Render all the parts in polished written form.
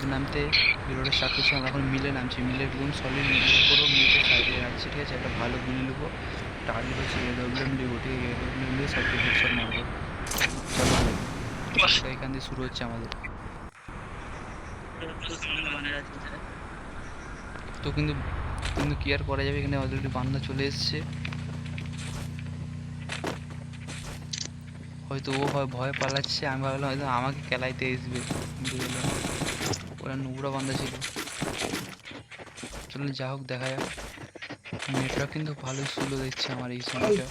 নামতে নামতে ভিডিওটা স্টার্ট করছি। আমরা এখন মিলে নামছি, মিলে একদম সলিড মিলের উপরও মিলে সাইডে যাচ্ছি, ঠিক আছে? একটা ভালো গুলি নেবো, টার্গেট হচ্ছে AWM লিবো, ঠিক আছে? AWM দিয়ে সবকে হেডশট মারবো। চলো তো এখান দিয়ে শুরু হচ্ছে আমাদের। তো কিন্তু কিন্তু কি আর করা যাবে, এখানে অলরেডি বান্দা চলে এসছে। হয়তো ও ভয় পালাচ্ছে, আমি ভাবলাম হয়তো আমাকে খেলাইতে আসবে, কিন্তু এলো না। ওরা নোংরা বান্দা ছিল। চলুন যা হোক, দেখা যাক। নেটওয়ার্ক কিন্তু ভালোই স্লো দেখছে আমার এই সময়টা।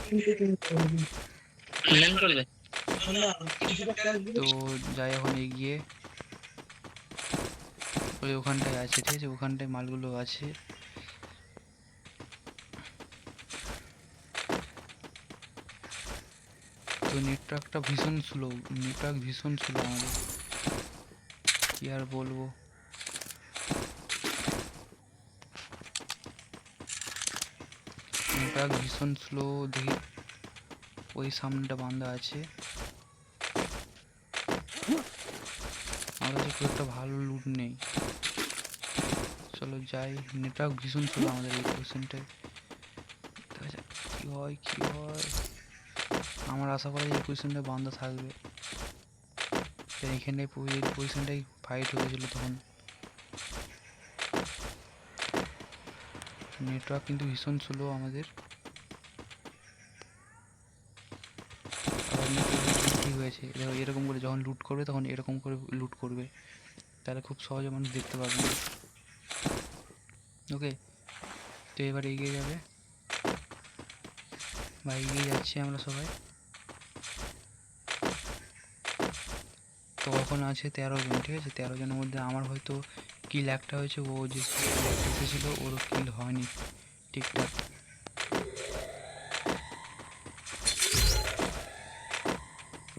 তো যাই এখন এগিয়ে, ওই ওখানটায় আছে, ঠিক আছে? ওখানটায় মালগুলো আছে। তো নেটওয়ার্কটা ভীষণ স্লো, নেটওয়ার্ক ভীষণ স্লো আমাদের, কি আর বলবো। নেটওয়ার্ক ভীষণ স্লো। দেখি ওই সামনেটা বান্ধা আছে। আমার কাছে খুব একটা ভালো লুট নেই। চলো যাই, নেটওয়ার্ক ভীষণ স্লো আমাদের এই পজিশনটায়। দেখা যাক কী হয় কী হয়। আমার আশা করা যায় এই পজিশনটায় বান্ধা থাকবে। এইখানে এই পজিশনটাই ফাইট হয়েছিল তখন। নেটওয়ার্ক কিন্তু ভীষণ স্লো আমাদের। ঠিক হয়েছে, এরকম করে যখন লুট করবে তখন এরকম করে লুট করবে, তাহলে খুব সহজে মানুষ দেখতে পাবে না। ওকে, তো এবার এগিয়ে যাবে বা এগিয়ে যাচ্ছি আমরা সবাই। তো এখন আছে 13 জন, ঠিক আছে? 13 জনের মধ্যে আমার হয়তো কিল একটা হয়েছে, ও যে এসেছিলো ওরও কিল হয়নি ঠিকঠাক।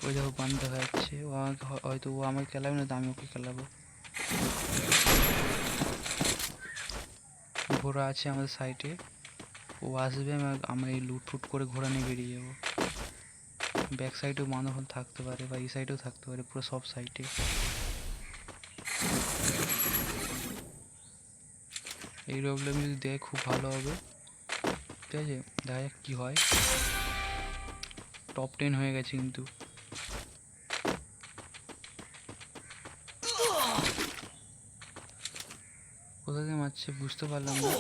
ওই দেখো বান দেখা যাচ্ছে, ও আমাকে হয়তো ও আমাকে খেলাবে না, তো আমি ওকে খেলাবো। ঘোড়া আছে আমাদের সাইডে, ও আসবে, আমরা এই লুট ফুট করে ঘোড়া নিয়ে বেরিয়ে যাবো। ব্যাক সাইডেও মানবন থাকতে পারে বা এই সাইডেও থাকতে পারে, পুরো সব সাইডে। এই প্রবলেম যদি দেয় খুব ভালো হবে, ঠিক আছে? দেখা যাক কী হয়। টপ 10 হয়ে গেছে কিন্তু। কোথা থেকে মারছে বুঝতে পারলাম না।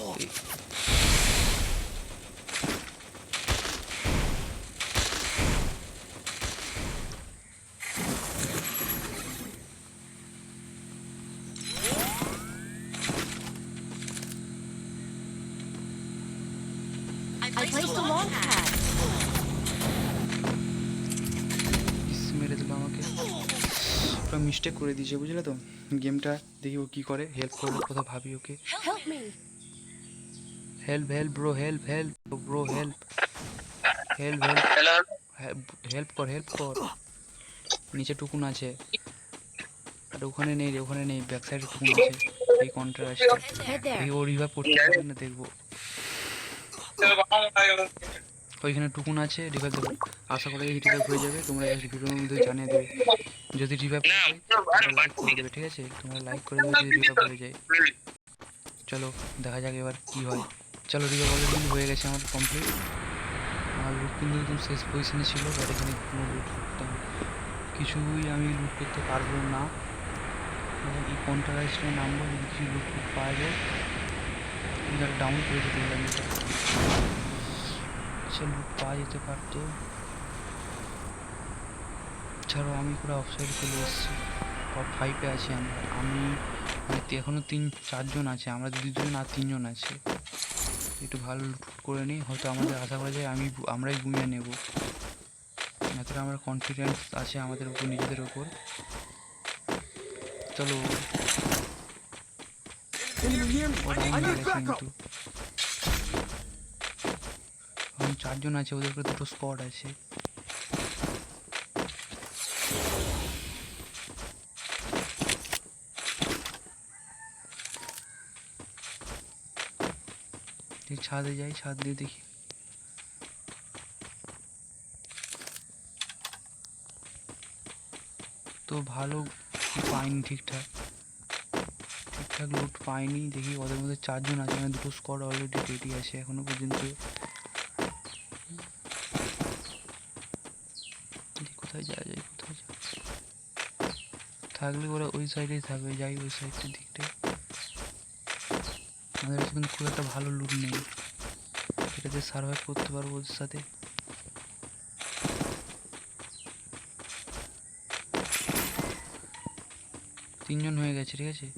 I placed a launch pad. মেরে দিল আমাকে, পুরো মিস্টেক করে দিয়েছে, বুঝলে তো? গেমটা দেখি ও কী করে, হেল্প করবো কোথাও ভাবি ওকে। Help me. Help help bro, help help bro, help help help help কর, হেল্প কর। নিচে টুকুন আছে, আর ওখানে নেই রে, ওখানে নেই, ব্যাক সাইডে টুকুন আছে, এই কন্ট্রাস্টে। Head there. দেখি ও রিভাইভ করতে পারবে না, দেখবো। ওইখানে টুকুন আছে, রিভাইভ দেবো। আশা করা যায় রিভাইভ হয়ে যাবে, তোমরা জাস্ট ভিডিওর মধ্যে জানিয়ে দেবে যদি রিভাইভ হয়ে যায়। তোমরা লাইক করে দেবে, ঠিক আছে? তোমরা লাইক করে দেবে যদি রিভাইভ হয়ে যায়। চলো দেখা যাক এবার কী হয়। চলো রিভাইভ অলরেডি কিন্তু হয়ে গেছে আমার কমপ্লিট। আমার লুট কিন্তু একদম শেষ পজিশনে ছিল, বাট এখানে কোনো লুট করতাম কিছুই আমি লুট করতে পারবো না। এই কন্ট্রাস্টে নামবো, যদি কিছু লুট ফুট পাওয়া যায়। কিন্তু ডাউন করে যেতে গেলাম এটা, আচ্ছা লুট পাওয়া যেতে পারতো। ছাড়ো, আমি পুরো অফসাইডে চলে এসেছি, টপ 5-এ আছি আমরা। আমি মানে এখনও 3-4 জন আছে, আমরা 2 জন আর 3 জন আছে। একটু ভালো লুট করে নিই, হয়তো আমাদের আশা করা যায় আমরাই গুঁয়ে নেব। এতটা আমার কনফিডেন্স আছে আমাদের উপর, নিজেদের ওপর। চলো, ও ডাউন হয়ে গেছে কিন্তু। এখন 4 জন আছে, ওদের উপরে 2টো স্কোয়াড আছে। ছাদে যাই, ছাদ দিয়ে দেখি। তো ভালো পাইনি ঠিকঠাক। ঠিকঠাক লুট পাইনি, দেখি ওদের মধ্যে 4 জন আছে, মানে 2টো স্কোয়াড অলরেডি রেডি আছে এখনো পর্যন্ত। দেখি কোথায় যাওয়া যায়, কোথায় যাওয়া থাকলে ওরা ওই সাইডেই থাকবে, যাই ওই সাইডের দিকটায়। আমাদের কাছে কিন্তু খুব একটা ভালো লুট নেই, এটাতে সার্ভাইভ করতে পারবো ওদের সাথে। তিনজন হয়ে গেছে, ঠিক আছে,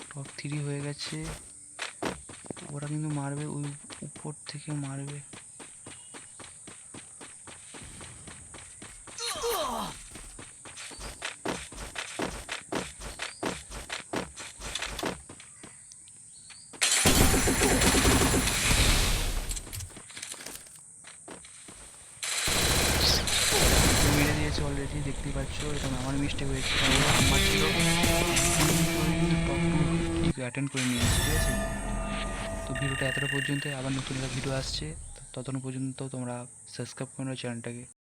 টপ 3 হয়ে গেছে। ওরা কিন্তু মারবে, ওই উপর থেকে মারবে। মেরে দিয়েছে অলরেডি, দেখতেই পাচ্ছ, এটা আমার মিস্টেক হয়েছে, আমার ছিল টপ 2 অ্যাটেন্ড করে নিয়েছি, ঠিক আছে। তো ভিডিওটা এতটা পর্যন্ত, আবার নতুন একটা ভিডিও আসছে, ততক্ষণ পর্যন্ত তোমরা সাবস্ক্রাইব করো চ্যানেলটাকে।